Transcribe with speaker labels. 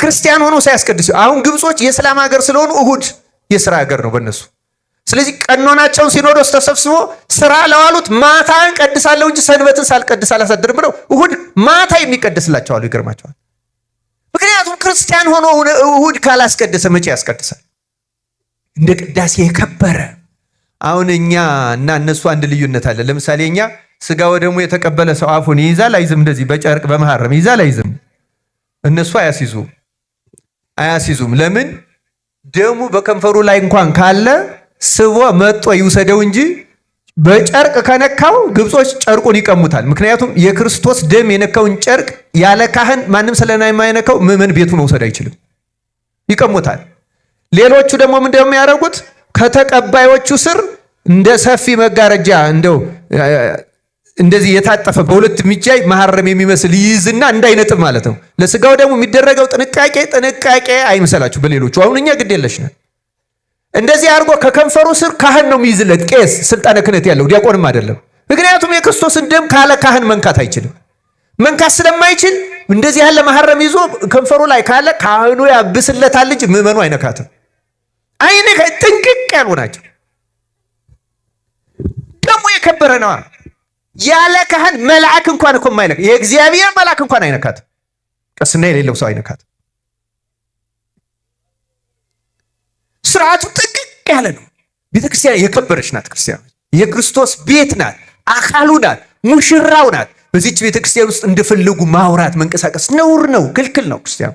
Speaker 1: ክርስቲያን ሆኖ ሳያስቀድሱ አሁን ግብጾች የእስላም ሀገር ስለሆኑ እሁድ የሥራ ሀገር ነው በእነሱ። ስለዚህ ቀኖናቸውን ሲኖዶስ ተሰብስቦ ስራ ለዋሉት ማታ እንቀድሳለሁ እንጂ ሰንበትን ሳልቀድስ አላሳድርም ብለው እሁድ ማታ የሚቀድስላቸው አሉ። ይገርማቸዋል። ምክንያቱም ክርስቲያን ሆኖ እሁድ ካላስቀደሰ መቼ ያስቀድሳል? እንደ ቅዳሴ የከበረ አሁን እኛ እና እነሱ አንድ ልዩነት አለ። ለምሳሌ እኛ ስጋ ወደሙ የተቀበለ ሰው አፉን ይይዛል አይዝም? እንደዚህ በጨርቅ በመሐረም ይይዛል አይዝም? እነሱ አያስይዙም። ለምን? ደሙ በከንፈሩ ላይ እንኳን ካለ ስቦ መጦ ይውሰደው እንጂ በጨርቅ ከነካው ግብጾች ጨርቁን ይቀሙታል። ምክንያቱም የክርስቶስ ደም የነካውን ጨርቅ ያለ ካህን ማንም ስለማይነካው ምዕመን ቤቱ መውሰድ አይችልም፣ ይቀሙታል። ሌሎቹ ደግሞ ምንድነው የሚያደርጉት? ከተቀባዮቹ ስር እንደ ሰፊ መጋረጃ እንደዚህ የታጠፈ በሁለት የሚጃይ መሐረም የሚመስል ይይዝና እንዳይነጥብ ማለት ነው። ለስጋው ደግሞ የሚደረገው ጥንቃቄ አይምሰላችሁ በሌሎቹ። አሁን እኛ ግድ የለሽ ነን። እንደዚህ አድርጎ ከከንፈሩ ስር ካህን ነው የሚይዝለት፣ ቄስ ስልጣነ ክህነት ያለው ዲያቆንም አይደለም። ምክንያቱም የክርስቶስን ደም ካለ ካህን መንካት አይችልም። መንካት ስለማይችል እንደዚህ ያለ መሐረም ይዞ ከንፈሩ ላይ ካለ ካህኑ ያብስለታል እንጂ ምዕመኑ አይነካትም። ጥንቅቅ ያሉ ናቸው። ደሙ የከበረ ነዋ። ያለ ካህን መልአክ እንኳን እኮ የማይነካ የእግዚአብሔር መልአክ እንኳን አይነካትም። ቅስና የሌለው ሰው አይነካትም። ስርዓቱ ጥንቅቅ ያለ ነው። ቤተክርስቲያን የከበረች ናት። ክርስቲያን የክርስቶስ ቤት ናት፣ አካሉ ናት፣ ሙሽራው ናት። በዚች ቤተክርስቲያን ውስጥ እንደፈለጉ ማውራት መንቀሳቀስ ነውር ነው፣ ክልክል ነው። ክርስቲያን